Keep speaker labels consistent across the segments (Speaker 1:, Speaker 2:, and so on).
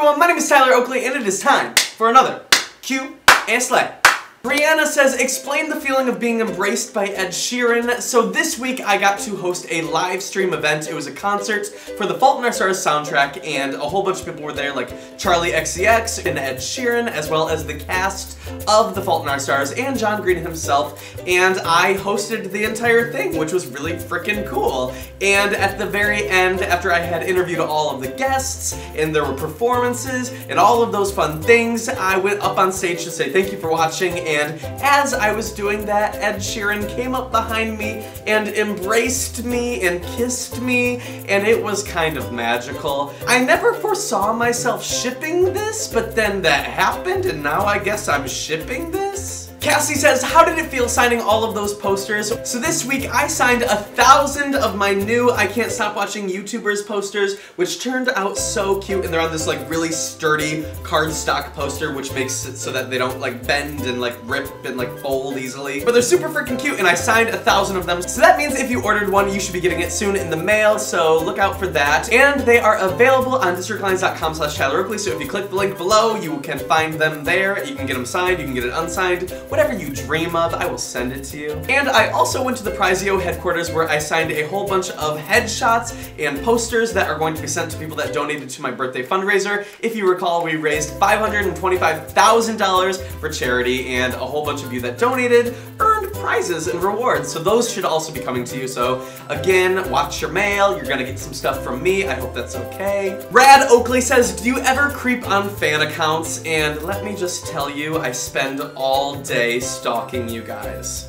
Speaker 1: everyone, my name is Tyler Oakley, and it is time for another Q and Slay. Brianna says, explain the feeling of being embraced by Ed Sheeran. So this week I got to host a live stream event. It was a concert for the Fault in Our Stars soundtrack, and a whole bunch of people were there, like Charlie XCX and Ed Sheeran, as well as the cast of the Fault in Our Stars and John Green himself, and I hosted the entire thing, which was really freaking cool. And at the very end, after I had interviewed all of the guests, and there were performances, and all of those fun things, I went up on stage to say thank you for watching. And as I was doing that, Ed Sheeran came up behind me and embraced me and kissed me, and it was kind of magical. I never foresaw myself shipping this, but then that happened, and now I guess I'm shipping this? Cassie says, how did it feel signing all of those posters? So this week I signed 1,000 of my new I Can't Stop Watching YouTubers posters, which turned out so cute, and they're on this like really sturdy cardstock poster, which makes it so that they don't like bend and like rip and like fold easily. But they're super freaking cute, and I signed 1,000 of them. So that means if you ordered one, you should be getting it soon in the mail, so look out for that. And they are available on districtlines.com/TylerOakley, so if you click the link below, you can find them there. You can get them signed, you can get it unsigned, whatever you dream of, I will send it to you. And I also went to the Prizio headquarters where I signed a whole bunch of headshots and posters that are going to be sent to people that donated to my birthday fundraiser. If you recall, we raised $525,000 for charity, and a whole bunch of you that donated earned prizes and rewards, so those should also be coming to you. So again, watch your mail, you're gonna get some stuff from me, I hope that's okay. Rad Oakley says, do you ever creep on fan accounts? And let me just tell you, I spend all day stalking you guys.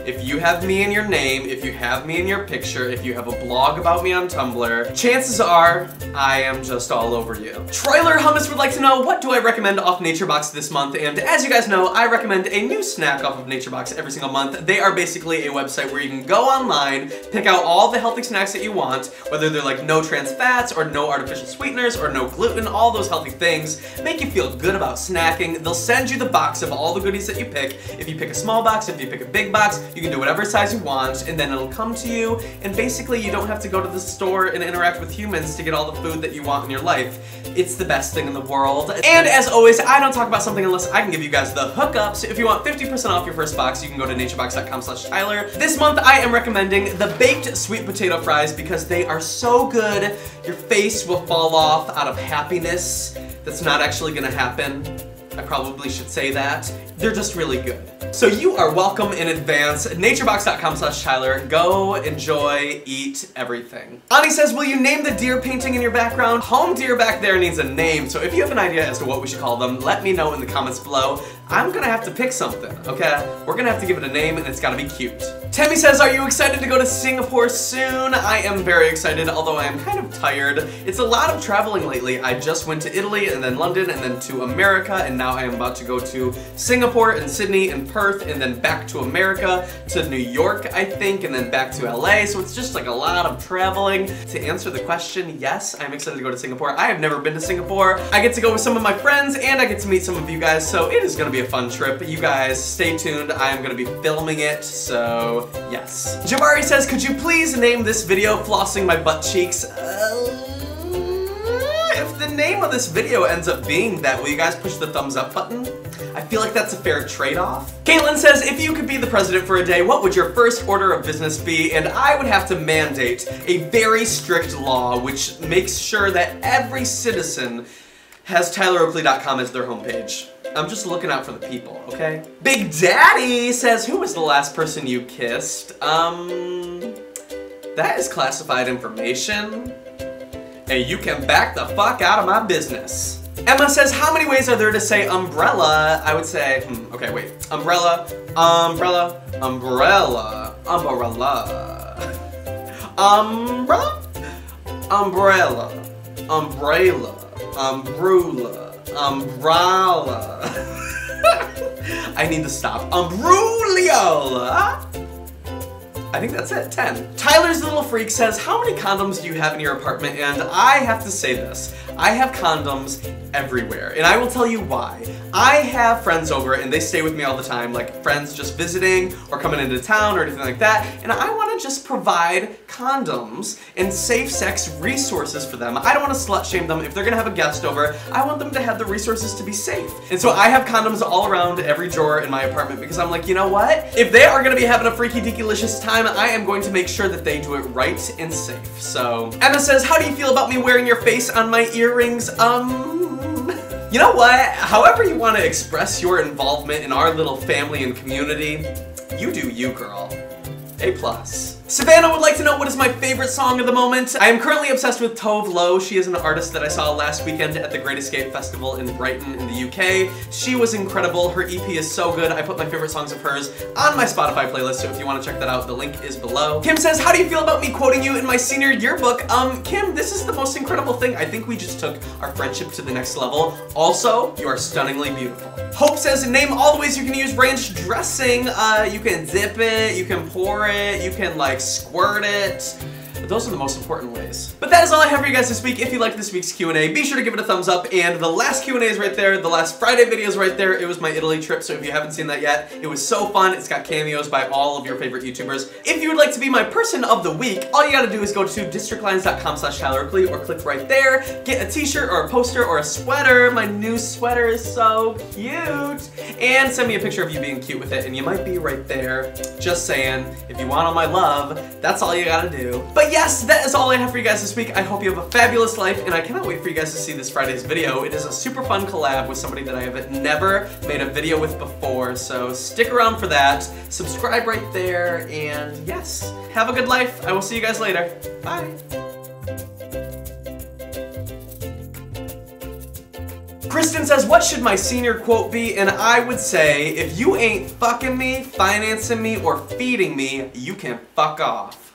Speaker 1: If you have me in your name, if you have me in your picture, if you have a blog about me on Tumblr, chances are I am just all over you. Troiler Hummus would like to know, what do I recommend off NatureBox this month? And as you guys know, I recommend a new snack off of NatureBox every single month. They are basically a website where you can go online, pick out all the healthy snacks that you want, whether they're like no trans fats or no artificial sweeteners or no gluten, all those healthy things, make you feel good about snacking. They'll send you the box of all the goodies that you pick. If you pick a small box, if you pick a big box, you can do whatever size you want, and then it'll come to you, and basically you don't have to go to the store and interact with humans to get all the food that you want in your life. It's the best thing in the world. And as always, I don't talk about something unless I can give you guys the hookup, so if you want 50% off your first box, you can go to naturebox.com/Tyler. This month I am recommending the baked sweet potato fries because they are so good, your face will fall off out of happiness. That's not actually gonna happen. I probably should say that. They're just really good. So you are welcome in advance. Naturebox.com/Tyler. Go, enjoy, eat everything. Ani says, will you name the deer painting in your background? Home deer back there needs a name, so if you have an idea as to what we should call them, let me know in the comments below. I'm gonna have to pick something, okay? We're gonna have to give it a name, and it's gotta be cute. Tammy says, are you excited to go to Singapore soon? I am very excited, although I am kind of tired. It's a lot of traveling lately. I just went to Italy, and then London, and then to America, and now I am about to go to Singapore and Sydney and Perth, and then back to America, to New York, I think, and then back to LA, so it's just like a lot of traveling. To answer the question, yes, I'm excited to go to Singapore. I have never been to Singapore. I get to go with some of my friends, and I get to meet some of you guys, so it is gonna be a fun trip. You guys, stay tuned. I am gonna be filming it, so yes. Jabari says, could you please name this video Flossing My Butt Cheeks? If the name of this video ends up being that, will you guys push the thumbs up button? I feel like that's a fair trade-off. Caitlin says, if you could be the president for a day, what would your first order of business be? And I would have to mandate a very strict law which makes sure that every citizen has TylerOakley.com as their homepage. I'm just looking out for the people, okay? Big Daddy says, who was the last person you kissed? That is classified information. And you can back the fuck out of my business. Emma says, how many ways are there to say umbrella? I would say, okay, wait. Umbrella, umbrella, umbrella, umbrella. Umbrella? Umbrella, umbrella, umbrella, umbrella. I need to stop. Umbrella. I think that's it, 10. Tyler's Little Freak says, how many condoms do you have in your apartment? And I have to say this, I have condoms everywhere, and I will tell you why. I have friends over and they stay with me all the time, like friends just visiting or coming into town or anything like that, and I want to just provide condoms and safe sex resources for them. I don't want to slut shame them. If they're gonna have a guest over, I want them to have the resources to be safe. And so I have condoms all around every drawer in my apartment because I'm like, you know what? If they are gonna be having a freaky deaky-licious time, I am going to make sure that they do it right and safe. So Emma says, how do you feel about me wearing your face on my earrings? You know what? However you want to express your involvement in our little family and community, you do you, girl. A+. Savannah would like to know what is my favorite song of the moment. I am currently obsessed with Tove Lo. She is an artist that I saw last weekend at the Great Escape Festival in Brighton in the UK. She was incredible. Her EP is so good. I put my favorite songs of hers on my Spotify playlist, so if you want to check that out, the link is below. Kim says, how do you feel about me quoting you in my senior yearbook? Kim, this is the most incredible thing. I think we just took our friendship to the next level. Also, you are stunningly beautiful. Hope says, name all the ways you can use ranch dressing. You can dip it, you can pour it, you can like squirt it. But those are the most important ways. But that is all I have for you guys this week. If you liked this week's Q&A, be sure to give it a thumbs up. And the last Q&A is right there. The last Friday video is right there. It was my Italy trip, so if you haven't seen that yet, it was so fun. It's got cameos by all of your favorite YouTubers. If you would like to be my person of the week, all you gotta do is go to districtlines.com/TylerOakley or click right there. Get a t-shirt or a poster or a sweater. My new sweater is so cute. And send me a picture of you being cute with it, and you might be right there. Just saying, if you want all my love, that's all you gotta do. But yes, that is all I have for you guys this week. I hope you have a fabulous life, and I cannot wait for you guys to see this Friday's video. It is a super fun collab with somebody that I have never made a video with before, so stick around for that. Subscribe right there, and yes, have a good life. I will see you guys later. Bye. Kristen says, what should my senior quote be? And I would say, if you ain't fucking me, financing me, or feeding me, you can fuck off.